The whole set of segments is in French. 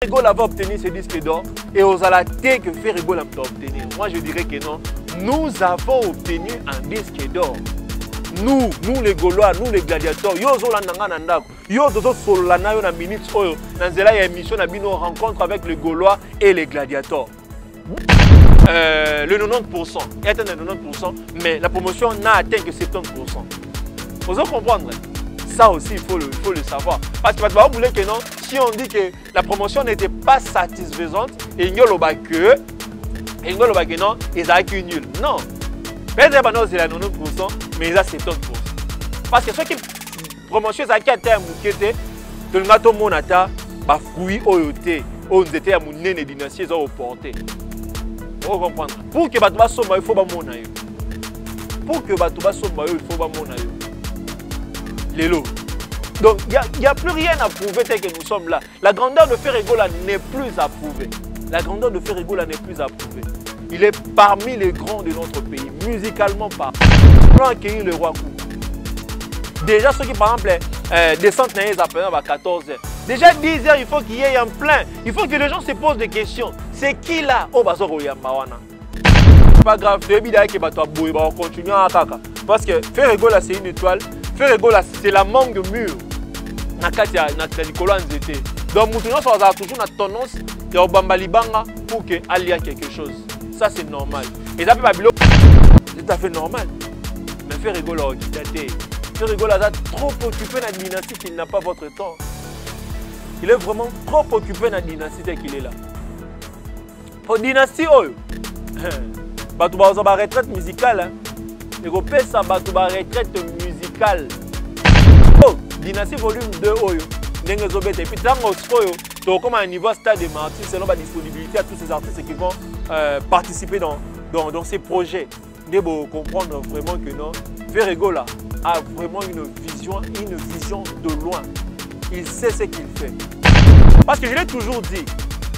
Ferregola va obtenir ce disque d'or et aux alatés que Ferregola peut obtenir. Moi je dirais que non. Nous avons obtenu un disque d'or. Nous les Gaulois, nous les gladiateurs, yo zolandanga na ndako. Yo dozo solana yo na minute oyo. Na nzela ya émission na bino rencontre avec les Gaulois et les gladiateurs. Le 90% est atteint de 90%, mais la promotion n'a atteint que 70%. Vous allez comprendre. Ça aussi, il faut le savoir. Parce que vous voulez que non, si on dit que la promotion n'était pas satisfaisante, et il n'y a que non, ils ont que nul. Non. Peut-être que c'est la 90%, mais ils ont 70%. Parce que ceux qui promotion, ils ont atteint un mouquet, de l'gato monata, bah fruits oyoté, on était à mon nez de dynastie, ils ont reporté. Vous comprenez? Pour que Batouba Soma, il faut pas mon aïe. Pour que Batouba Soma, il faut pas mon aïe. Lélo. Donc, il n'y a plus rien à prouver tel que nous sommes là. La grandeur de Ferregola n'est plus à prouver. La grandeur de Ferregola n'est plus à prouver. Il est parmi les grands de notre pays, musicalement parlant. Pour accueillir le roi Kou. Déjà, ceux qui, par exemple, descendent à 14 heures. Déjà 10 heures, il faut qu'il y ait un plein. Il faut que les gens se posent des questions. C'est qui là? Oh, Bazoro Yambawana. Pas grave, c'est évident que tu vas continuer à attaquer. Parce que Ferregola, c'est une étoile. Ferregola, c'est la mangue mûre. Donc, nous avons toujours une tendance de Bambalibanga pour qu'il y ait quelque chose. Ça, c'est normal. Et ça, c'est tout à fait normal. Mais Ferregola, Ferregola est trop occupé dans la dynastie qu'il n'a pas votre temps. Il est vraiment trop occupé dans la dynastie qu'il est là. Pour la dynastie, tu vas avoir retraite musicale. Et vous avez une retraite musicale. Oh, dynastie volume 2. Et puis, tu as comme un niveau stade de Martin selon la disponibilité à tous ces artistes qui vont participer dans ces projets. Vous devez comprendre vraiment que non, Ferregola a vraiment une vision de loin. Il sait ce qu'il fait. Parce que je l'ai toujours dit,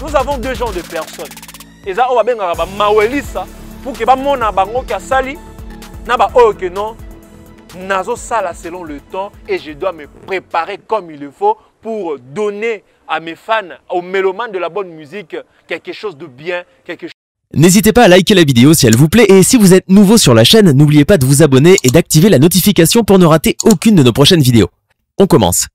nous avons deux genres de personnes. Et ça, on va bien mawelisa pour que mona bango kasali na ba o que non nazo sala selon le temps et je dois me préparer comme il le faut pour donner à mes fans, aux mélomanes de la bonne musique quelque chose de bien, quelque chose. N'hésitez pas à liker la vidéo si elle vous plaît et si vous êtes nouveau sur la chaîne, n'oubliez pas de vous abonner et d'activer la notification pour ne rater aucune de nos prochaines vidéos. On commence.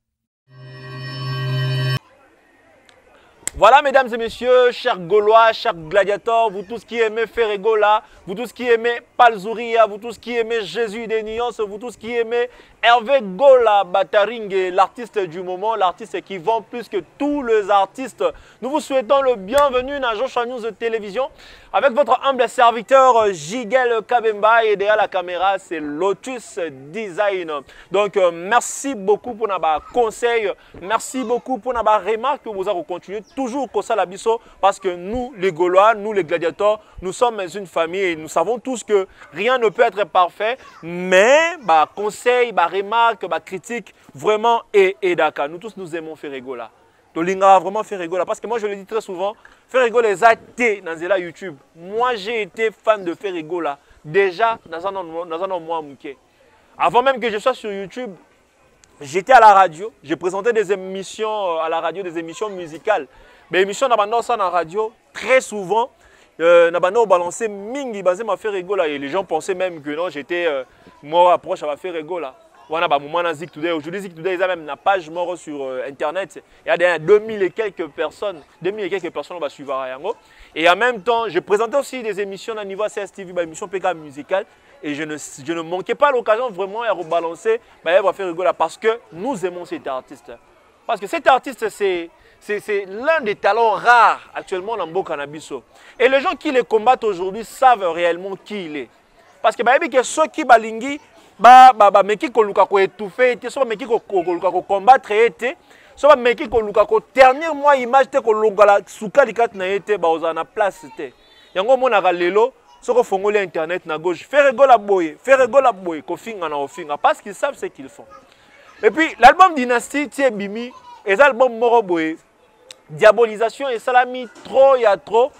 Voilà, mesdames et messieurs, chers Gaulois, chers gladiateurs, vous tous qui aimez Ferregola, vous tous qui aimez Palzouria, vous tous qui aimez Jésus des Nuances, vous tous qui aimez Hervé Gola Bataringue, l'artiste du moment, l'artiste qui vend plus que tous les artistes. Nous vous souhaitons le bienvenu dans Joshua News de télévision avec votre humble serviteur Jigel Kabemba et derrière la caméra, c'est Lotus Design. Donc, merci beaucoup pour nos conseils, merci beaucoup pour nos remarques que vous avez continué toujours comme ça la biso parce que nous, les Gaulois, nous les gladiateurs, nous sommes une famille et nous savons tous que rien ne peut être parfait, mais conseils, remarques, critiques, vraiment et d'accord. Nous tous nous aimons Ferregola. Tolinga vraiment Ferregola parce que moi je le dis très souvent, Ferregola est athée dans la YouTube. Moi j'ai été fan de Ferregola déjà dans un mois mouké. Avant même que je sois sur YouTube, j'étais à la radio, je présentais des émissions à la radio, des émissions musicales. Mais émissions dans la radio, très souvent, on balançait mingi basé ma Ferregola et les gens pensaient même que non, j'étais moi approche à ma Ferregola. Aujourd'hui, Zik Today, il y a même une page mort sur Internet. Il y a 2000 et quelques personnes. 2000 et quelques personnes vont suivre à Yango. Et en même temps, je présentais aussi des émissions à niveau CSTV, émission PK musicale. Et je ne manquais pas l'occasion vraiment à rebalancer Ferregola parce que nous aimons cet artiste. Parce que cet artiste, c'est l'un des talents rares actuellement dans le Cannabis. Et les gens qui les combattent aujourd'hui savent réellement qui il est. Parce que ceux qui balingi, meki koluka ko étouffer te so meki ko koluka ko combattre te so meki koluka ko ternir moi image te ko longala suka likat na te ba ozana place te yango mona ka lelo soko fongoli internet na gauche Ferregola boye ko finga na ofinga parce qu'ils savent ce qu'ils font. Et puis l'album Dynastie tie bimi et l'album moro boye diabolisation et salami trop ya trop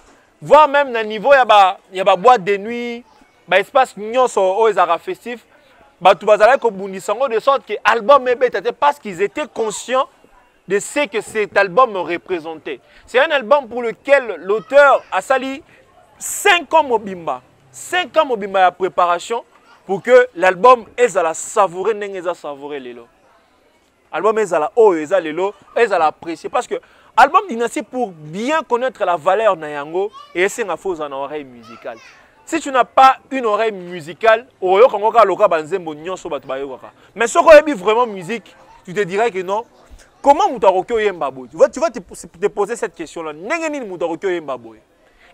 voire même na niveau ya ba boîte de nuit ba espace nyonso o ezara festif. De sorte que l'album est bête parce qu'ils étaient conscients de ce que cet album représentait. C'est un album pour lequel l'auteur a sali 5 ans mobimba. 5 ans mobimba de préparation pour que l'album ait à la savourer, n'ait à savourer l'élo. L'album ait à la haut, ait à l'élo, ait à l'apprécier. Parce que l'album Dynastie, pour bien connaître la valeur de Yango, et c'est une fausse en oreille musicale. Si tu n'as pas une oreille musicale, mais si tu as vraiment musique, tu te dirais que non. Comment Moutarokyo Yembaboy? Tu vas te poser cette question-là.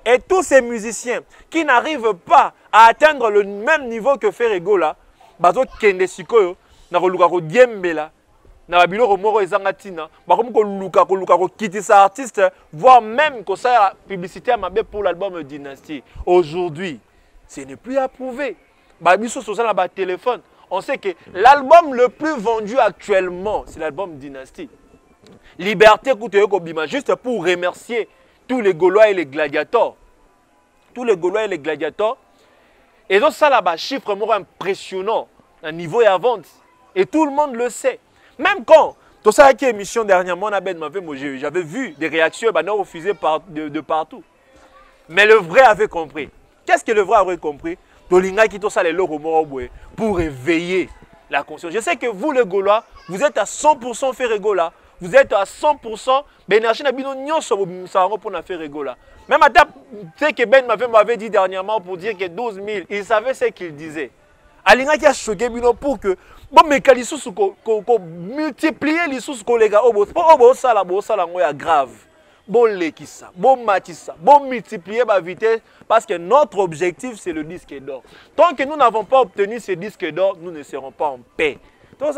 Et tous ces musiciens qui n'arrivent pas à atteindre le même niveau que Ferrego là, bazo kende sikoyo, na koluka ko diembela, na biloko moko ezangatina, bakomi ko luka ko kitisa artiste, voire même ko sa publicité à mabe pour l'album Dynastie. Aujourd'hui, ce n'est plus approuvé. Babiso sur ça na téléphone. On sait que l'album le plus vendu actuellement, c'est l'album Dynastie. Liberté Kouteyo Kobima, juste pour remercier tous les Gaulois et les gladiateurs. Tous les Gaulois et les gladiateurs. Et donc ça là-bas, chiffre impressionnant, un niveau et à vente. Et tout le monde le sait. Même quand, tout ça qui est émission dernièrement, j'avais vu des réactions refusées de partout. Mais le vrai avait compris. Qu'est-ce que le vrai avait compris? Pour réveiller la conscience. Je sais que vous, les Gaulois, vous êtes à 100% Ferrego là. Vous êtes à 100%. Même à ce que Ben m'avait dit dernièrement pour dire que 12 000, il savait ce qu'il disait. Alinga qui a choqué pour que bon multiplier les sous collègues grave. Bon lekisa, bon matissa, bon multiplier ma vitesse parce que notre objectif c'est le disque d'or. Tant que nous n'avons pas obtenu ce disque d'or, nous ne serons pas en paix. Donc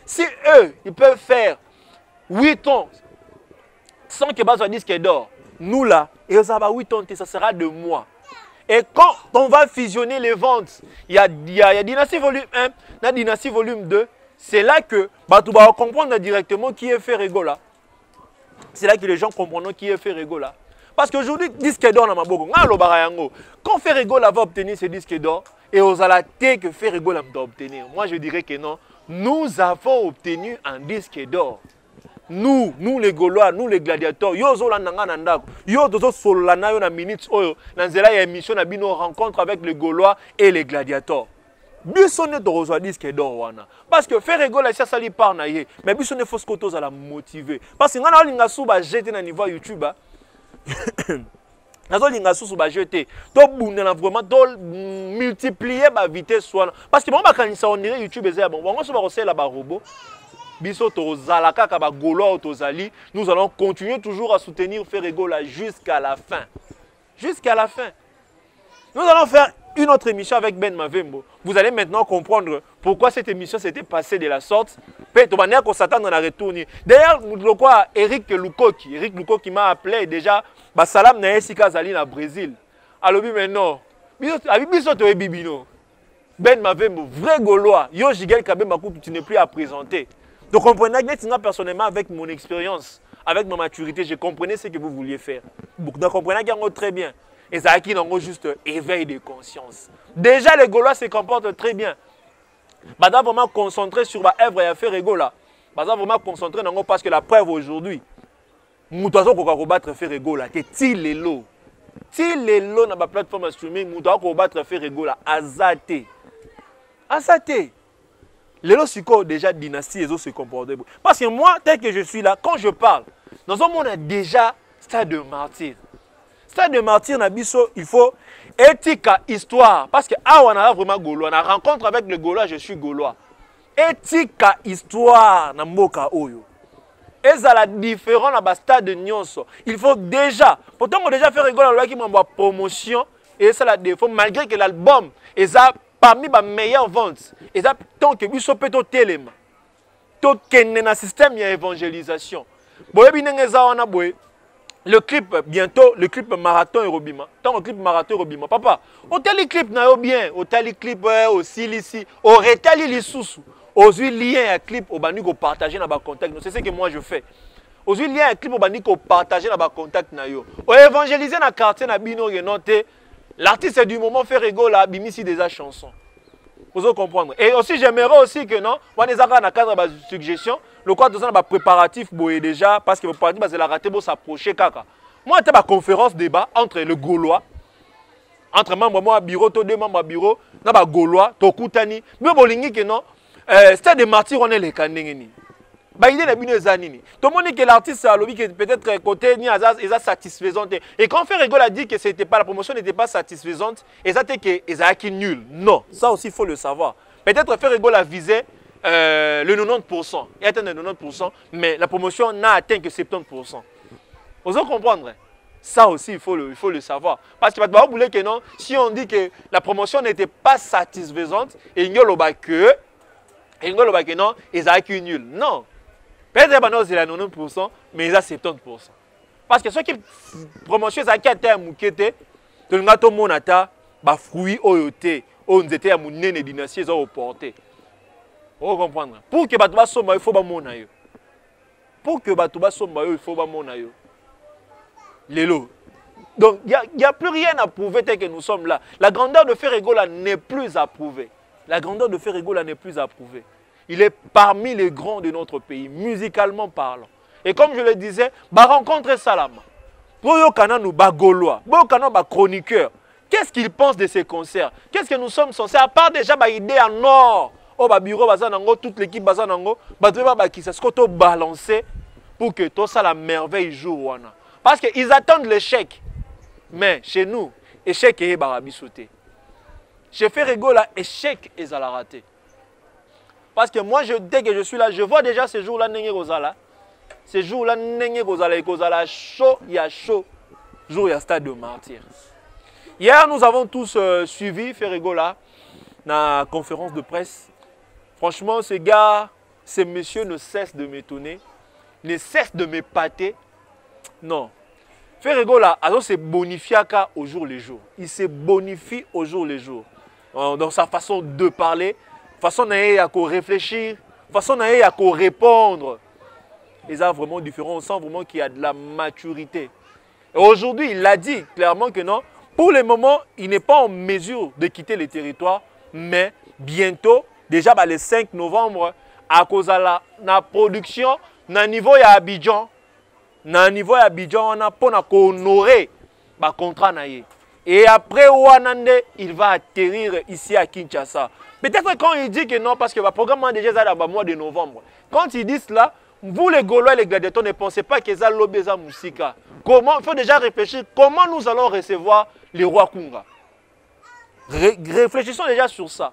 si eux, ils peuvent faire 8 ans sans que base un disque d'or, nous là, et ça va 8 ans, ça sera 2 mois. Et quand on va fusionner les ventes, il y a Dynastie volume 1, la Dynastie volume 2, c'est là que tu vas comprendre directement qui est Ferrego là. C'est là que les gens comprendront qui est Ferrego là. Parce qu'aujourd'hui, disque d'or dans ma boko. Quand Ferrego là va obtenir ce disque d'or, et aux alatés que Ferrego là doit obtenir, moi je dirais que non. Nous avons obtenu un disque d'or. Nous les Gaulois, nous les gladiateurs, yo dozo solana yo na minutes oyo, na nzela ya émission na bino rencontre avec les Gaulois et les gladiateurs. Bissonne de rejoindre disque d'or wana. Parce que Ferrego là ça sali par na ye, mais bissonne faut que à la motiver. Parce que ngana linga suba jeter na niveau YouTube. Nazo linga suba jeter. To bunda vraiment to multiplier ba vitesse wana. Parce que bon ba kanisa on dirait YouTube ezaya bon. On se va recer la ba robot. Biso tozala kaka ba Gaulois tozali, nous allons continuer toujours à soutenir Ferrego là jusqu'à la fin. Jusqu'à la fin. Nous allons faire une autre émission avec Ben Mavembo. Vous allez maintenant comprendre pourquoi cette émission s'était passée de la sorte. D'ailleurs, Eric Lukoki m'a appelé déjà. Salam na esika zali na Brésil. Alors mais non. Ben Mavembo, vrai Gaulois. Yo Jigel Kabemba, tu n'es plus à présenter. Donc comprenez que personnellement avec mon expérience, avec ma maturité, je comprenais ce que vous vouliez faire. Donc comprenez que très bien. Et ça qui n'ont juste éveil de conscience. Déjà les Gaulois se comportent très bien. Maintenant vraiment concentré sur ma œuvre et à faire Ferrego. Maintenant vraiment concentré parce que la preuve aujourd'hui, nous devons combattre Ferrego là. Ti lelo na ma plateforme streaming, nous devons combattre Ferrego là. Azate. Lelo siko déjà Dynastie et se comportent. Parce que moi tel que je suis là, quand je parle, dans un monde déjà stade de martyr. Stade de martyr Nabiso, il faut éthique, histoire. Parce que on a vraiment Gaulois. On a rencontre avec le Gaulois, je suis Gaulois. Éthique, histoire, Namboka Oyo. Et ça la différence dans le stade de Nyonso. Il faut déjà, pourtant on a déjà fait rigoler là qui m'envoie promotion et ça la défaut malgré que l'album est parmi les meilleures ventes. Et ça tant que biso peto telema. Tout kenne na système ya évangélisation. Boye binengeza wana boye. Le clip, bientôt, le clip marathon et Robima. Tant le clip marathon et Robima. Papa, au tali clip n'a bien, au tali clip aussi ici, au rétali les sous, aux liens à clip au bani qu'on partage dans bas contact. C'est ce que moi je fais. Aux liens à clip au bani qu'on partage dans bas contact na yo. Au évangéliser dans quartier na bino noté. L'artiste du moment fait rigolo là, bimisi déjà chansons. Vous allez comprendre. Et aussi j'aimerais aussi que non, on est dans cadre de suggestion. le quoi de ça ba préparatif boye déjà parce que le parti va se la rater pour s'approcher kaka. Moi tu ba conférence débat entre le Gaulois entre membres moi bureau to deux membres bureau na ba Gaulois to kutani mais bolingi que non stade de martyrs on est les kanengeni. Bah idée la bino zanini. Tout le monde dit que l'artiste a lobby que peut-être côté ni est satisfaisante. Et quand Ferrego a dit que c'était pas la promotion n'était pas satisfaisante, et ça était que ils acquis nul. Non, ça aussi il faut le savoir. Peut-être Ferrego a visé le 90%, il a atteint le 90%, mais la promotion n'a atteint que 70%. Vous allez comprendre? Ça aussi il faut le savoir. Parce que vous voulez que non, si on dit que la promotion n'était pas satisfaisante, et il y a que non, ils acquis nul. Non. Peut-être que c'est 90%, mais ils ont 70%. Parce que ceux qui promotion ça qui a été moukete, tout le monde monata, ba fruits oyote, on était à mon nene dynastie ils ont porté. Vous comprenez? Pour que batuba soma il faut ba mona yo. Pour que batuba soma il faut ba mona yo. Lelo. Donc il y a plus rien à prouver tel que nous sommes là. La grandeur de Ferrego là n'est plus à prouver. La grandeur de Ferrego là n'est plus à prouver. Il est parmi les grands de notre pays, musicalement parlant. Et comme je le disais, bah rencontrer Salama. Pour Yokana nous ba Gaulois, pour Yokana ba chroniqueur. Qu'est-ce qu'ils pensent de ces concerts? Qu'est-ce que nous sommes censés, à part déjà ba idée en or, oh ba bureau bazanango, toute l'équipe bazanango, ba devait ba qui s'est balancer pour que tout ça la merveille joue wana. Parce qu'ils attendent l'échec. Mais chez nous, échec est barabi sauté. Chez Ferrego là, échec est à la rater. Parce que moi, dès que je suis là, je vois déjà ces jours-là, ces jours-là, chaud, il y a chaud. Jour, il y a stade de martyr. Hier, nous avons tous suivi Ferrego là, dans la conférence de presse. Franchement, ce gars, ce monsieur ne cesse de m'étonner, ne cesse de m'épater. Non. Ferrego là, alors c'est bonifié au jour le jour. Il se bonifie au jour le jour. Dans sa façon de parler. Façon à réfléchir, façon à répondre. Ils sont vraiment différents, on sent vraiment qu'il y a de la maturité. Aujourd'hui, il a dit clairement que non, pour le moment, il n'est pas en mesure de quitter le territoire, mais bientôt, déjà le 5 novembre, à cause de la production, à niveau à Abidjan, on a pour honorer le contrat. Et après, il va atterrir ici à Kinshasa. Peut-être quand il dit que non, parce que le programme est déjà dans le mois de novembre. Quand il dit cela, vous les Gaulois et les gladiateurs ne pensez pas que ça lobby za musika. Comment, il faut déjà réfléchir comment nous allons recevoir les rois Kunga. Réfléchissons déjà sur ça.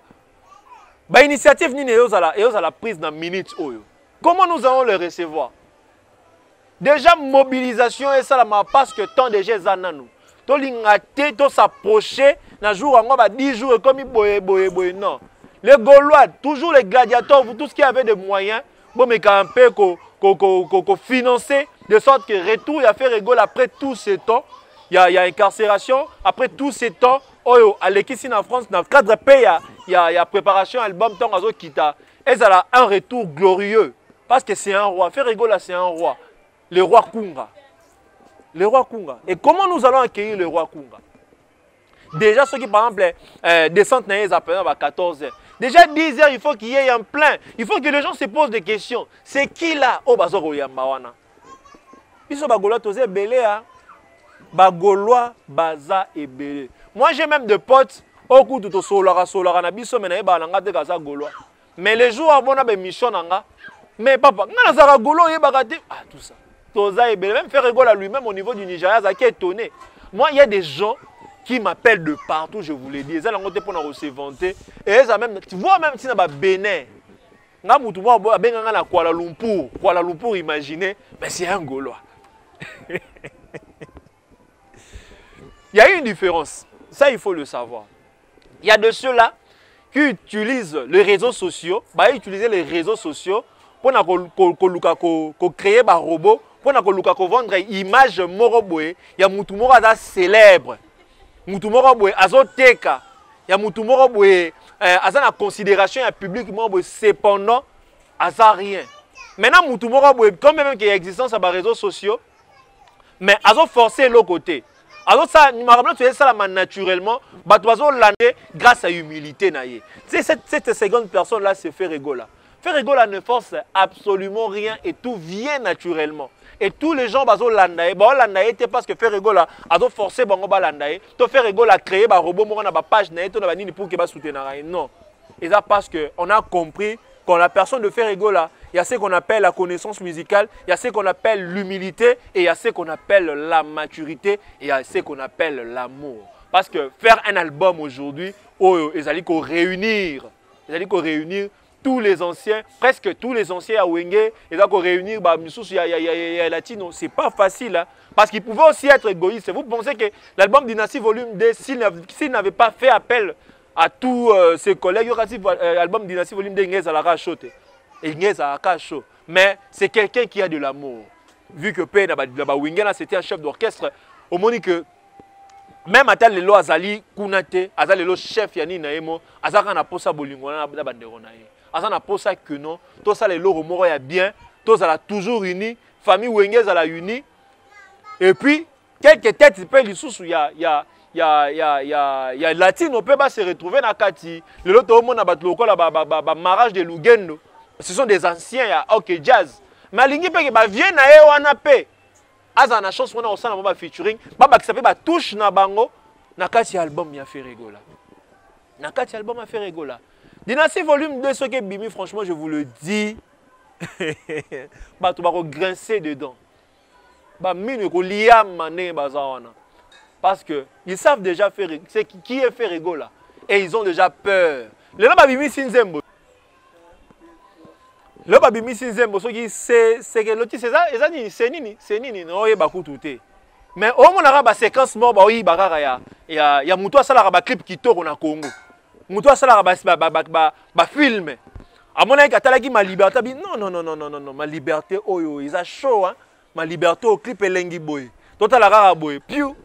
Bah, initiative ni à la prise dans minute oyo. Comment nous allons les recevoir? Déjà mobilisation et ça parce que tant déjà zananou. To lingate to s'approcher na jour en 10 jours comme boye non. Les Gaulois, toujours les gladiateurs, vous tous qui avez des moyens, bon mais quand qu'on financer de sorte que retour il a fait rigole après tous ces temps, il y a incarcération après tous ces temps. Oh à l'équipe en France dans le cadre pays il y a préparation album temps azo kita. Et ça a un retour glorieux parce que c'est un roi. Faire rigole c'est un roi, le roi Kunga. Le roi Kunga. Et comment nous allons accueillir le roi Kunga? Déjà, ceux qui, par exemple, descendent à 14 h. Déjà, 10 h, il faut qu'il y ait un plein. Il faut que les gens se posent des questions. C'est qui là? Oh, Bazoro Yambawana. Ils sont Bagolois, Tozé, Belé. Bagolois, Baza et Belé. Moi, j'ai même des potes. Au coup de Solara, Nabiso, mais les jours avant, on a des missions. Mais papa, on a Golo et Bagate. Ah, tout ça. Même faire rigole à lui-même au niveau du Nigeria, ça qui est étonné. Moi, il y a des gens qui m'appellent de partout, je vous l'ai dit. Ils ont pour nous se vanter. Et même, tu vois, même si on a Bénin, Kuala Lumpur, imaginez, mais c'est un Gaulois. Il y a une différence. Ça, il faut le savoir. Il y a de ceux-là qui utilisent les réseaux sociaux, utiliser les réseaux sociaux pour créer des robots. Pour vendre une image moroboé, il y a mutu moro célèbre. Mutu moroboé azoteka. Il y a mutu moroboé azana considération et public moroboé cependant aza rien. Maintenant mutu moroboé comme même qu'il y a existence à les réseaux sociaux, mais azo forcer l'autre côté. Alors ça, tu fais ça naturellement, l'année grâce à l'humilité. C'est cette seconde personne là se fait rigoler. Ferregola ne force absolument rien et tout vient naturellement. Et tous les gens bazo landaye, parce que Ferregola a forcé bango ba landaye, to Ferregola créé ba robot mo na ba page na to na ba nini pour que ba soutenir. Non. Et ça parce que on a compris quand la personne de Ferregola, il y a ce qu'on appelle la connaissance musicale, il y a ce qu'on appelle l'humilité et il y a ce qu'on appelle la maturité et il y a ce qu'on appelle l'amour. Parce que faire un album aujourd'hui, ils allaient réunir tous les anciens, presque tous les anciens à Wenge, ils allaient réunir Latino. C'est pas facile, hein? Parce qu'ils pouvaient aussi être égoïstes. Vous pensez que l'album Dynasty Volume 2, s'il n'avait pas fait appel à tous ses collègues, l'album Dynasty Volume 2, il a racheté. Mais c'est quelqu'un qui a de l'amour. Vu que Wenge, c'était un chef d'orchestre, au moment que même à tel lelo azali kunate, azali lelo chef yani na emo, azaka na posa bolingo na bandero na ye. Azaka na posa que non, tout ça lelo romoro ya bien, tout ça la toujours uni, famille Wenge za la uni. Et puis quelques têtes peut lisusu ya latino peut pas se retrouver na kati. Lelo to mona bat lokola ba mariage de Lugendo. Ce sont des anciens ya OK jazz. Mais lingi pe ba vient na e wana pe. Aza na chance on a aussi un featuring baba qui s'appelle touche na bango na kati album ya Ferregola. Na kati album ya Ferregola. Dynasty volume 2 ce que bimi franchement je vous le dis ba to ba ko grincer dedans. Ba mine ko liam mané bazawana. Parce que ils savent déjà faire c'est qui est Ferregola et ils ont déjà peur. Le ba bimi sinzembo. Le babimi sinzembo soki c'est que l'autre c'est nini no yeba kututé mais au mona ba séquence mo ba oyi bakara ya muto asala ba clip kitoko na Congo muto asala ba film amona ikatala ki ma liberté bi non ma liberté oyo isa show hein ma liberté au clip elengi boy totala kaka boy piu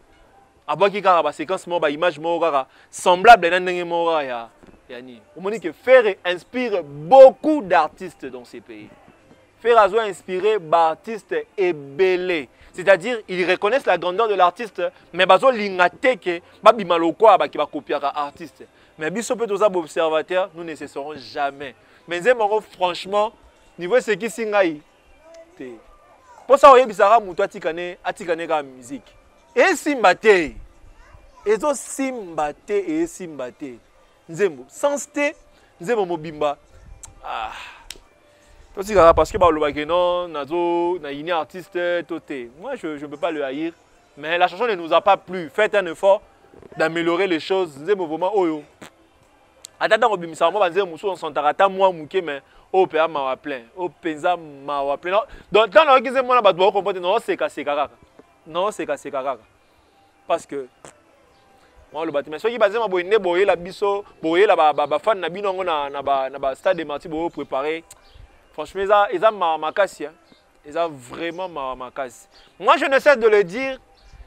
aboki kaka ba séquence mo ba image mo kaka semblable na ndenge mo ya on dit que Ferre inspire beaucoup d'artistes dans ces pays. Ferre a inspiré d'artistes ébélés. C'est-à-dire, ils reconnaissent la grandeur de l'artiste, mais ils ont l'ingate que Babimaloko qui va copier l'artiste. Mais si on peut tous observateurs, nous ne cesserons jamais. Mais franchement, niveau ce qui s'ingaï. Pour ça, on y a bizarre mouto atikane la musique. Et simbate. Et zo simbate et simbate. Nzembo sans te nzembo mobimba parce que non na une artiste toté moi je ne peux pas le haïr mais la chanson ne nous a pas plu. Faites un effort d'améliorer les choses. Nzembo vraiment oyo attends obimisa moi nzembo muso on s'entarata moi muke mais au pa ma plein au penza ma plein donc dans la nzembo na ba do comprendre non c'est kaka parce que moi le bâtiment soki bazema boyende boye la biso boye la ba fan na binongo na ba stade de Marty bo préparer franchement ils ont makasi hein ils ont vraiment makasi. Moi je ne cesse de le dire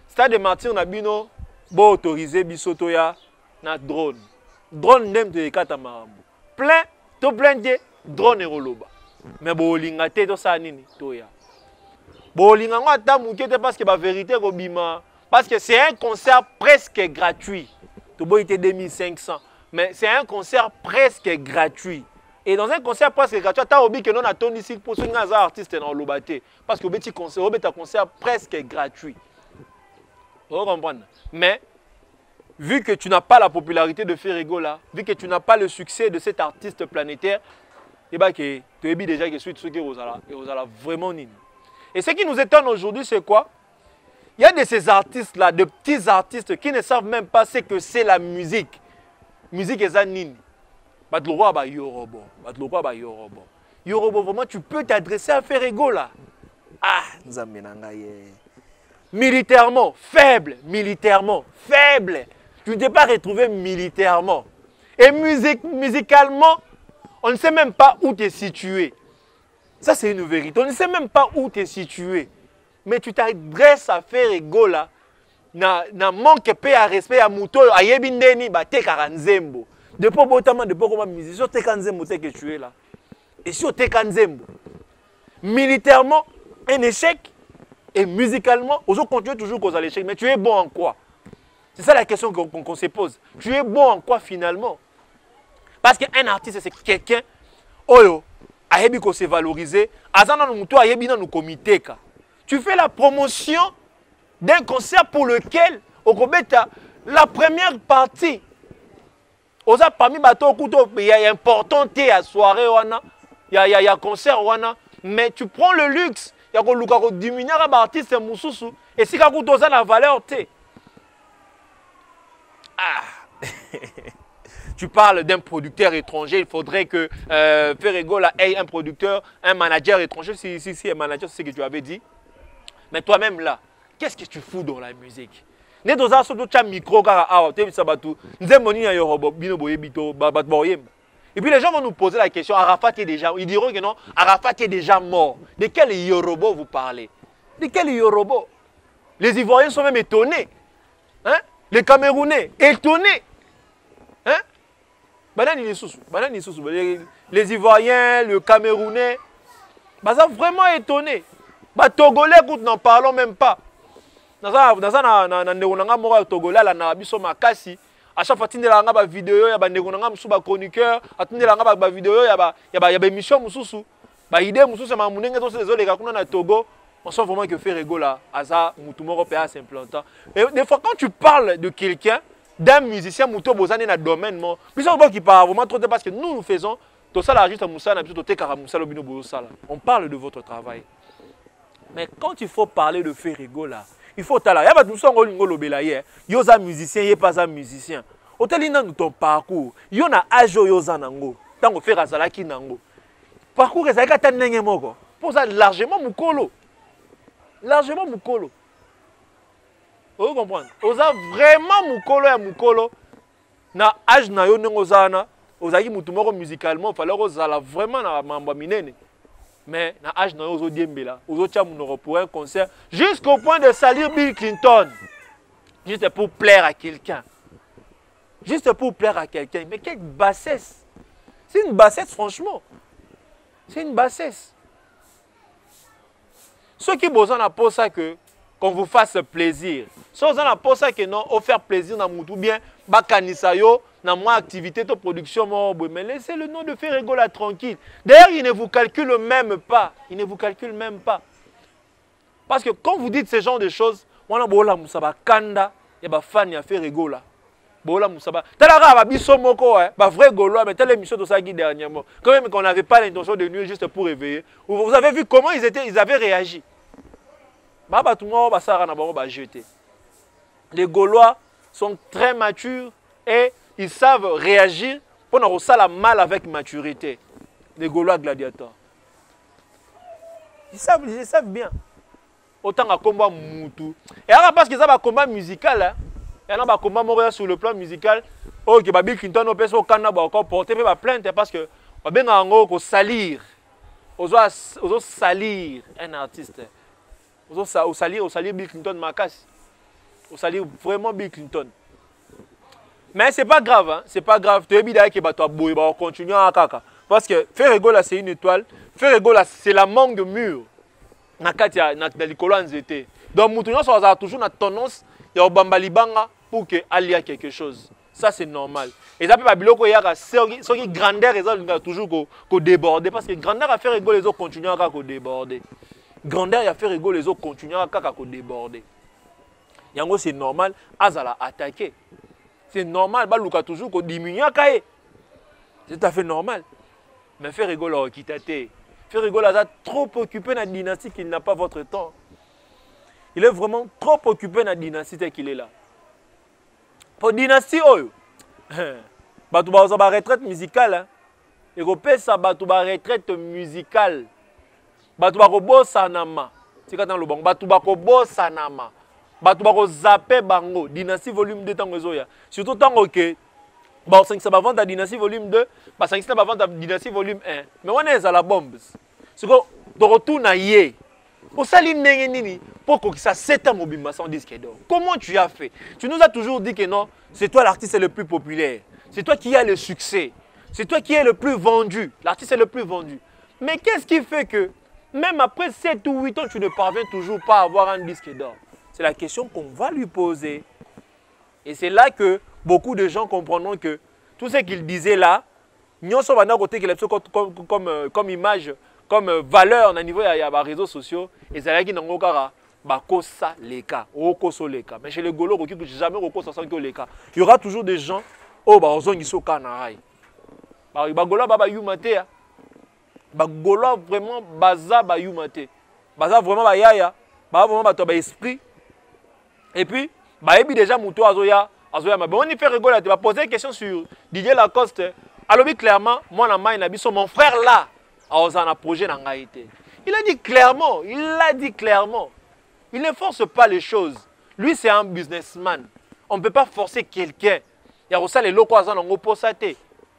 stade de Marty na bino bo autoriser biso toya na drone nem de kata marambo plein de drone et roloba mais bo linga te to sa nini toya bo linga ngata mukete parce que ba vérité ko bima. Parce que c'est un concert presque gratuit. Tout était 2500. Mais c'est un concert presque gratuit. Et dans un concert presque gratuit, tu as oublié que nous avons ici pour ceux qui sont artistes dans l'Obaté. Parce que c'est un concert presque gratuit. Vous comprenez? Mais, vu que tu n'as pas la popularité de Ferregola, vu que tu n'as pas le succès de cet artiste planétaire, tu as déjà que suite ce qui est vraiment nini. Et ce qui nous étonne aujourd'hui, c'est quoi? Il y a de ces artistes-là, de petits artistes qui ne savent même pas ce que c'est la musique. Musique est zanine. Yorobo, vraiment, tu peux t'adresser à Ferregola. Ah, militairement, faible. Tu ne t'es pas retrouvé militairement. Et musicalement, on ne sait même pas où tu es situé. Ça, c'est une vérité. On ne sait même pas où tu es situé. Mais tu t'adresses à Ferregola, na manque pas à respect à Mouto, à Yebindeni, bah t'es Karanzembo. Depuis comment musicien, t'es Kanzembo, t'es que tu es là. Et si t'es Kanzembo, militairement, un échec, et musicalement, on continue toujours cause à l'échec. Mais tu es bon en quoi? C'est ça la question qu'on se pose. Tu es bon en quoi finalement? Parce qu'un artiste, c'est quelqu'un, oyo, ayebi ko se valoriser, azana no muto ayebi na no comité ka. Tu fais la promotion d'un concert pour lequel okobeta la première partie. Oza parmi bato okuto il y a important té à soirée wana, il y a concert wana, mais tu prends le luxe, il y a ko luka ko diminuer ba artiste mususu et si ka kuto za la valeur té. Ah. Tu parles d'un producteur étranger, il faudrait que Ferregola ait un producteur, un manager étranger, si un manager, c'est ce que tu avais dit. Mais toi-même là, qu'est-ce que tu fous dans la musique? Et puis les gens vont nous poser la question, Arafat est déjà, ils diront que non, Arafat est déjà mort. De quel Yorobo vous parlez? De quel Yorobo? Les Ivoiriens sont même étonnés. Hein? Les Camerounais, étonnés. Hein? Les Ivoiriens, le Camerounais, bah ça vraiment étonné. Bah Togolais, n'en parlons même pas. Dans Togolais, à chaque fois, il y a des vidéos, il y a des chroniqueurs, il y a des vidéos, il y a des émissions, il y a des Togo. On sent vraiment que Ferregola, Aza, Moutoumoro, PA s'implantant. Et des fois, quand tu parles de quelqu'un, d'un musicien, Mouto Bozane, dans le domaine, qui parle vraiment trop parce que nous faisons, on parle de votre travail. Mais quand il faut parler de Ferregola, il faut taler. Il y a des musiciens, il n'y a pas de musiciens. Au dans ton parcours, il y a un âge nango. Tant que faire azalaki nango. Parcours ezalaka tanenge moko. Pour ça largement mukolo. Largement mukolo. Vous comprenez? Oza vraiment mukolo ya mukolo. Na âge na yo ndenge ozana, ozaki mutu moko musicalement, fallait ozala vraiment na mamba minene. Mais na âge na yo ozo diembela, ozo tia munoko pour un concert jusqu'au point de salir Bill Clinton. Juste pour plaire à quelqu'un. Juste pour plaire à quelqu'un. Mais quelle bassesse. C'est une bassesse franchement. C'est une bassesse. Ceux qui besoin pour ça que qu'on vous fasse plaisir. Ceux qui besoin pour ça que non, offrir plaisir dans moutou bien, bakanisa yo, dans moi activité de production mais laissez le nom de Ferregola tranquille. D'ailleurs, il ne vous calcule même pas. Il ne vous calcule même pas. Parce que quand vous dites ce genre de choses, on a bola musaba kanda, et ba fan ya Ferregola. Bola musaba. Talara ba biso moko ba vrai Gaulois, mais telle émission de ça qui dernièrement. Quand même qu'on n'avait pas l'intention de nuire juste pour réveiller. Vous avez vu comment ils avaient réagi. Baba tout le monde ba jeter. Les Gaulois sont très matures et ils savent réagir pour ne pas mal avec maturité. Les Gaulois gladiateurs. Ils savent bien. Autant qu'un combat moutou. Et alors parce que ça va combat musical, hein. Il y a un combat sur le plan musical. Oh, que Bill Clinton au PS au Canada encore porter ma plainte parce que on bien en salir. Oso salir un artiste. Oso salir Bill Clinton macasse. Oso salir vraiment Bill Clinton. Mais c'est pas grave, hein. C'est pas grave. Tu es bien que tu vas continuer à kaka. Parce que Ferregola c'est une étoile. Ferregola c'est la mangue de mur. Na likolo nzete. Donc moutonyo ça a toujours une tendance ya bambalibanga pour que alia quelque chose. Ça c'est normal. Et ça peut pas biloko yaka ce grandeur est toujours ko déborder parce que grandeur à Ferregola les autres continuent à déborder. Grandeur à Ferregola les autres continuent à déborder. Yango c'est normal azala attaquer. C'est normal baluka toujours ko diminuer kaé. C'est tout à fait normal. Mais Ferregola kitate. Ferregola est trop occupé dans la dynastie qu'il n'a pas votre temps. Il est vraiment trop occupé dans la dynastie qu'il est là. Pour la dynastie, il y a une retraite musicale. Il y a une retraite musicale. Il y a une bosanama. Il y a une bosanama. Il y a une zappé bango. Dynastie volume 2 tango zoya. Surtout tango que bah 5 ça va vendre la dynastie volume 2, bah 5 ça va vendre la dynastie volume 1. Mais on est à la bombe. C'est que de retour na yé. Pour ça nini pour que ça 7 ans mobile sans disque d'or. Comment tu as fait? Tu nous as toujours dit que non, c'est toi l'artiste le plus populaire. C'est toi qui as le succès. C'est toi qui es le plus vendu. L'artiste est le plus vendu. Mais qu'est-ce qui fait que même après 7 ou 8 ans, tu ne parviens toujours pas à avoir un disque d'or? C'est la question qu'on va lui poser. Et c'est là que beaucoup de gens comprendront que tout ce qu'il disait là, Nous sommes côté comme image, comme valeur au niveau des réseaux sociaux. Et c'est là qu'il y a bakosa les cas, okoso les cas. Mais chez les Golo, jamais okosa sans que les cas. Il y aura toujours des gens, oh bah ozon iso kanarai. Bah Golo baba yumate. Bah Golo vraiment baza ba yumate. Baza vraiment ba yaya, bah vraiment ba to ba esprit. Et puis bah ebi déjà muto azoya mais on y fait rigoler, tu vas poser une question sur Didier Lacoste. Alors clairement, moi na mai na biso mon frère là, a projet na ngaité. Il a dit clairement, il ne force pas les choses. Lui, c'est un businessman. On ne peut pas forcer quelqu'un. Il y a les locaux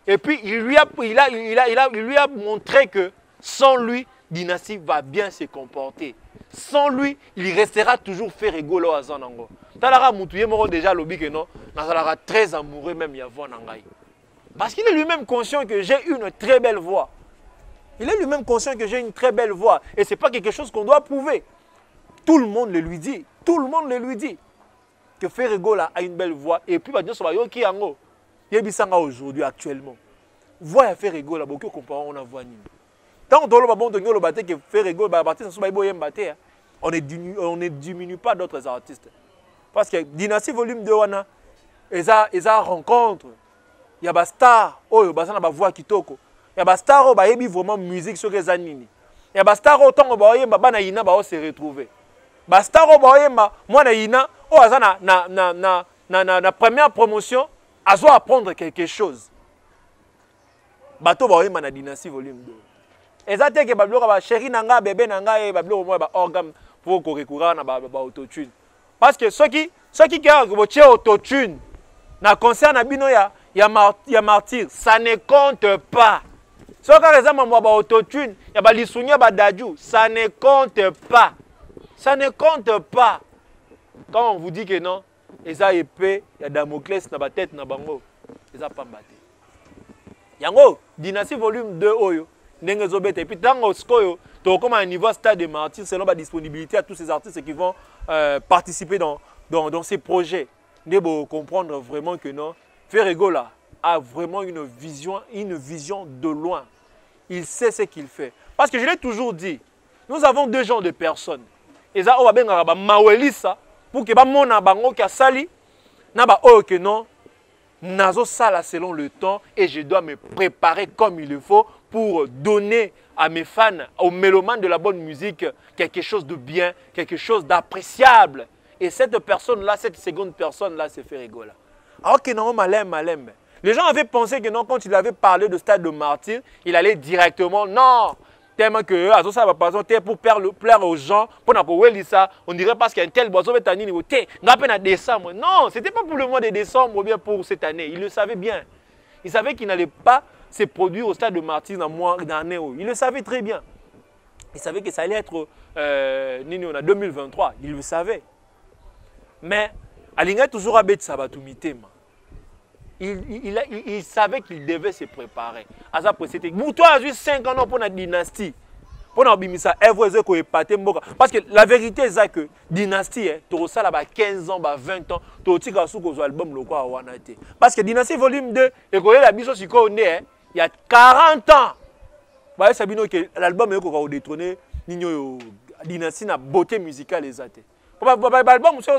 et puis, il lui a montré que sans lui, Dynastie va bien se comporter. Sans lui, il restera toujours fait rigolo à Zanango. Talara Moutouye Moro déjà lobby que non, Nazalara très amoureux même Yavon Nangai. Parce qu'il est lui-même conscient que j'ai une très belle voix. Il est lui-même conscient que j'ai une très belle voix. Et ce n'est pas quelque chose qu'on doit prouver. Tout le monde le lui dit. Tout le monde le lui dit. Que Ferregola a une belle voix. Et puis, il y a aujourd'hui, actuellement. Voix à Ferregola, beaucoup comparé on a voix. Tant que Ferregola, on ne diminue pas d'autres artistes. Parce que Dynastie Volume 2, ils ont rencontre. Il y a des stars, il y a des voix qui toquent. Il y a des stars qui ont vraiment musique sur les années. Il y a des stars qui ont se retrouver. Bastaro moi na première promotion azo apprendre quelque chose. Bato na Dynastie Volume 2. Ezate ke bablo ba chéri nanga bébé nanga e bablo moi ba organe pour ko recourir na ba autotune. Parce que ceux qui ont autotune na concert na bino ya martyr, ça ne compte pas. Ceux qui ont ba autotune, ya ba lisunya ba daju, ça ne compte pas. Ça ne compte pas. Quand on vous dit que non, il y a épée, il y a Damoclès dans la tête, il y a pas battu. Yango, Dynastie Volume 2, et puis dans le comme un niveau stade de martyr, selon la disponibilité à tous ces artistes qui vont participer dans ces projets. Vous devez comprendre vraiment que non, Ferregola a vraiment une vision de loin. Il sait ce qu'il fait. Parce que je l'ai toujours dit, nous avons deux genres de personnes. Et ça, on va bien mawelisa pour que ba mona bango ki asali na ba oyo que non nazo sala selon le temps et je dois me préparer comme il le faut pour donner à mes fans, aux mélomanes de la bonne musique quelque chose de bien, quelque chose d'appréciable. Et cette personne-là, cette seconde personne-là, c'est Ferregola. Alors que non, malem. Les gens avaient pensé que non, quand il avait parlé de stade de martyr, il allait directement, non. Tellement que ça va pas pour plaire aux gens, pour ça, on dirait parce qu'il y a un tel boisson décembre. Non, ce n'était pas pour le mois de décembre ou bien pour cette année. Il le savait bien. Il savait qu'il n'allait pas se produire au stade de martyr dans le mois d'année. Il le savait très bien. Il savait que ça allait être en 2023. Il le savait. Mais Alinga toujours habite Sabatumité. Il savait qu'il devait se préparer. Toi, tu as 5 ans pour la dynastie. Pour la parce que la vérité, c'est que dynastie, tu as 15 ans, 20 ans, tu as album. Parce que Dynastie Volume 2, il y a 40 ans. L'album est détrôné. Dynastie na beauté musicale. L'album, c'est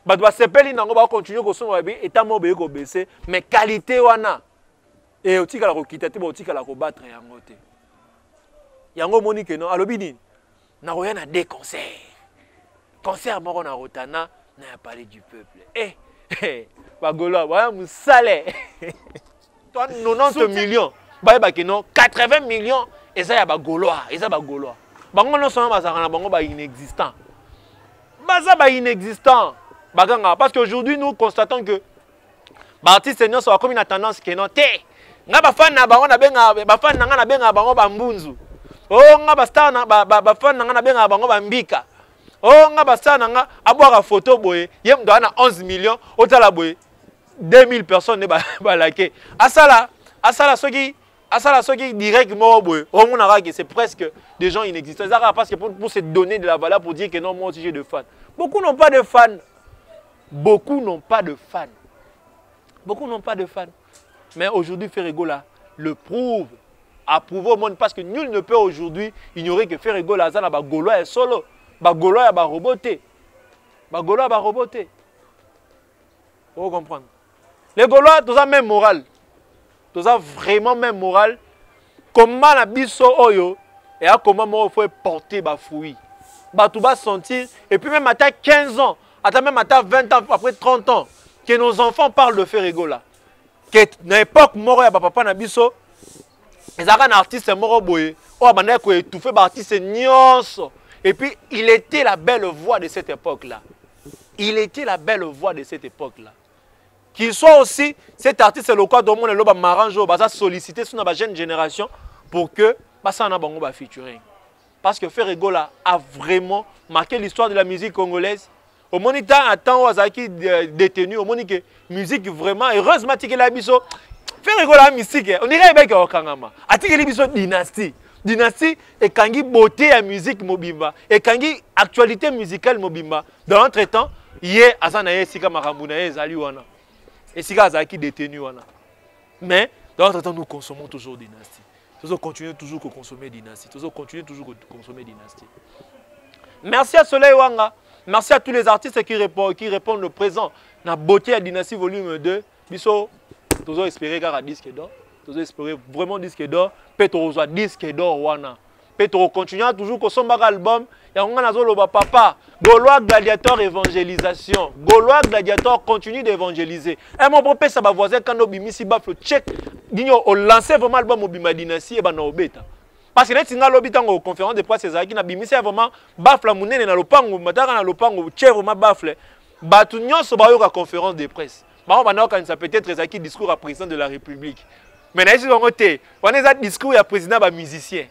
bah doit s'appeler nango ba continuer ko songa be état mo be ko baisser mais qualité wana et otika la ko kitati ba otika la ko battre yango te yango monique non alobi ni na roya na des concert moko na rotana na parler du peuple ba golo ba musale toi 90 millions ba ke non 80 millions et ça ya ba goloa bango non soma bazaka na bango ba inexistant parce qu'aujourd'hui, nous constatons que les artistes seniors sont comme une tendance qui est notée. Nga bafan na bango na benga bafan na nga na benga bango bambunzu. Oh nga basta na bafan na nga na benga bango bambika. Oh nga basta na nga abwaka photo boye yem do na 11 millions otala boye 2000 personnes ne ba liker. Asala soki directement boye. Oh mon que c'est presque des gens inexistants. Parce que pour se donner de la valeur pour dire que non moi aussi j'ai de fans. Beaucoup n'ont pas de fans. Beaucoup n'ont pas de fans. Mais aujourd'hui, Ferrego là le prouve, approuve au monde parce que nul ne peut aujourd'hui ignorer que Ferrego là, Zana Bagolois est solo. Bagolois est roboté. Bagolois est roboté. Vous comprenez? Les Gaulois, tous ont même morale. Tous ont vraiment même morale. Comment la biso oyo et à comment il faut porter les fruits. Tu vas sentir, et puis même à 15 ans, même à 20 ans, après 30 ans, que nos enfants parlent de Ferrego là. Que dans l'époque, mort ya papa na biso, les artistes mort boye, oh bandé ko étouffé par artiste nyonso. Et puis il était la belle voix de cette époque là. Il était la belle voix de cette époque là. Qu'il soit aussi cet artiste local dont on est m'arrange, va solliciter sur la jeune génération pour que ça na bango ba featuring. Parce que Ferrego là a vraiment marqué l'histoire de la musique congolaise. Au moniteur attend aux acquis détenus, au monique musique vraiment heureusement que la biso Ferrego la musique on dirait bien que okangama. Atiki la biso dynastie. Dynastie et kangi beauté à musique mobimba et kangi actualité musicale mobimba. Dans l'entretemps, hier azana yesika makamuna ezali wana. Et si azaki détenu wana. Mais dans l'entretemps nous consommons toujours dynastie. Nous continuons toujours à consommer dynastie. Nous continuons toujours à consommer dynastie. Merci à Soleil Wanga. Merci à tous les artistes qui répondent le présent. La beauté à Dynastie volume 2. Biso, nous espérons qu'il y a disque d'or. Nous espérons vraiment disque d'or. Peut-être un disque d'or wana. Peut-être continuer toujours à consommer l'album. Et on a le papa. Gaulois Gladiator évangélisation. Gaulois Gladiator continue d'évangéliser. Et mon papa, ça va voisin quand on bimisi bafle check. On lance vraiment l'album au Bima Dynastie et ben on bêta. Parce que les singa l'obita en conférence de presse c'est qui na bimisi vraiment bafle munene na lopango mataka na lopango che vraiment bafle. Batu nyonso ba yo ka conférence de presse. Ba on va quand ça peut-être ezaki discours à président de la République. Mais na ici on était on est à discours ya président ba musicien.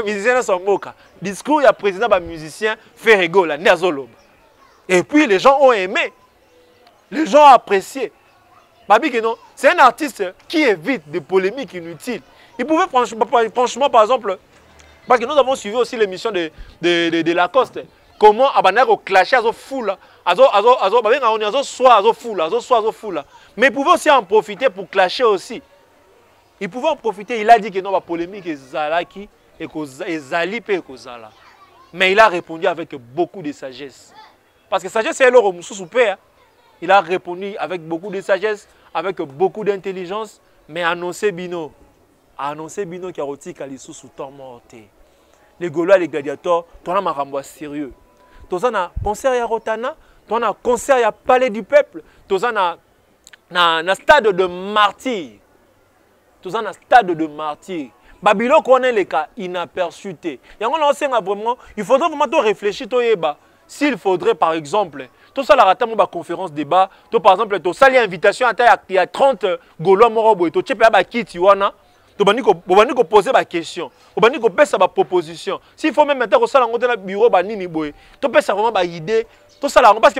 Musicien sont moka. Discours ya président ba musicien Ferrego la Nazoloba. Et puis les gens ont aimé. Les gens ont apprécié. C'est un artiste qui évite des polémiques inutiles. Il pouvait franchement, par exemple, parce que nous avons suivi aussi l'émission de Lacoste, comment Abanako clasher à foule, mais il pouvait aussi en profiter pour clasher aussi. Il pouvait en profiter, il a dit que non, la polémique est Zalaki et Zali et Kozala. Mais il a répondu avec beaucoup de sagesse. Parce que sagesse, c'est l'or sous père. Il a répondu avec beaucoup de sagesse, avec beaucoup d'intelligence, mais annoncé Bino qui a retiré Kalisou sous temps morté. Les Gaulois, les gladiateurs, tu as un sérieux. Tu as un concert à Rotana, tu as un concert à Palais du Peuple, tu as un stade de martyrs. Tu as un stade de martyrs. Babylone connaît les cas inaperçus. Il faudrait vraiment réfléchir. S'il faudrait, par exemple, tout ça, la conférence débat, par exemple, tu as une invitation il y a 30 Gaulois Morobo, tu as Kiti Wana, tu as poser des questions, tu as poser des propositions. S'il faut même maintenant que ça, on a un bureau, tu as vraiment des idées, tout ça, parce que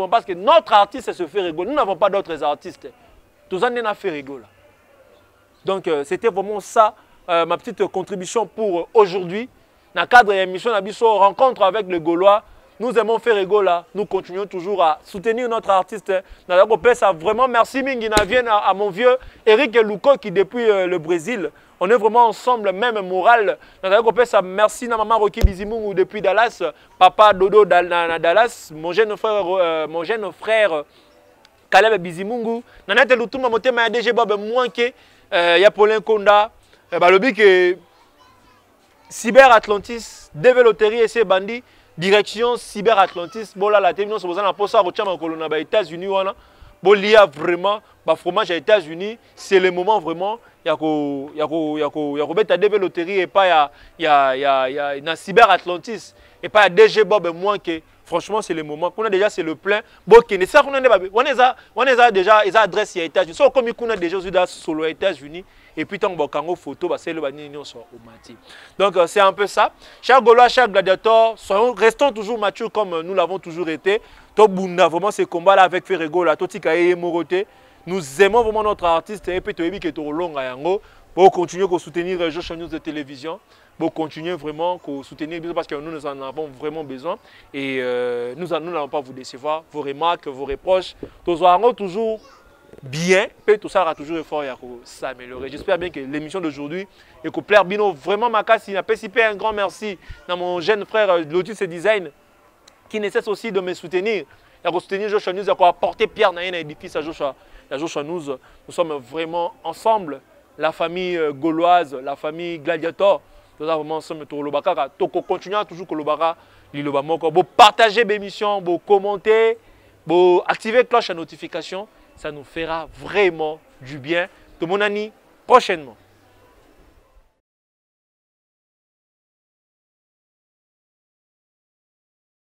parce que notre artiste se fait rigoler. Nous n'avons pas d'autres artistes. Tout ça, on a fait rigoler. Donc, c'était vraiment ça, ma petite contribution pour aujourd'hui. Dans le cadre de l'émission Rencontre avec le Gaulois, nous aimons faire rigoler. Nous continuons toujours à soutenir notre artiste. Vraiment, merci Mingi à mon vieux Eric Luko qui depuis le Brésil. On est vraiment ensemble, même moral. Merci à maman Rocky Bizimungu depuis Dallas, papa Dodo Dallas, mon jeune frère Caleb Bizimungu. Nanate Lutuma Motema DG Bob Mouanke, Paulin Konda, Balobi que Cyber Atlantis, développerie et ses bandits, direction Cyber Atlantis. Bola la télévision se posant en poste à Rocham en Colonna, aux États-Unis. Bolia vraiment, fromage aux États-Unis, c'est le moment vraiment. Il y a développerie et pas il y a Cyber Atlantis et pas DG Bob moins que franchement c'est le moment. On a déjà c'est le plein. Bon qui ne sait on a déjà les adresses aux États-Unis. So comme on a déjà solo aux États-Unis. Et puis, tant que photo, c'est le bannion sur Omati. Donc, c'est un peu ça. Chers Gaulois, chers gladiateurs, restons toujours matures comme nous l'avons toujours été. Tobunda, vraiment, ces combats-là avec Ferrego, la Totika et Moroté. Nous aimons vraiment notre artiste et puis, tu es long pour continuer à soutenir Joshua News de télévision. pour continuer vraiment à soutenir parce que nous en avons vraiment besoin et nous n'allons pas vous décevoir. Vos remarques, vos reproches, nous aurons toujours bien, et tout ça aura toujours effort à s'améliorer. J'espère bien que l'émission d'aujourd'hui et que plaire Bino vraiment Makasi, un grand merci à mon jeune frère Lotus et Design qui ne cesse aussi de me soutenir. Il a soutenir Joshua News, il a apporté pierre dans un édifice à Joshua News. Nous sommes vraiment ensemble, la famille gauloise, la famille gladiator. Nous avons vraiment ensemble tout le Lobaka. Toko continue toujours que Lobaka, l'Ilobamoko. Vous partagez l'émission, vous commentez, vous activez la cloche à notification. Ça nous fera vraiment du bien. De mon ami, prochainement.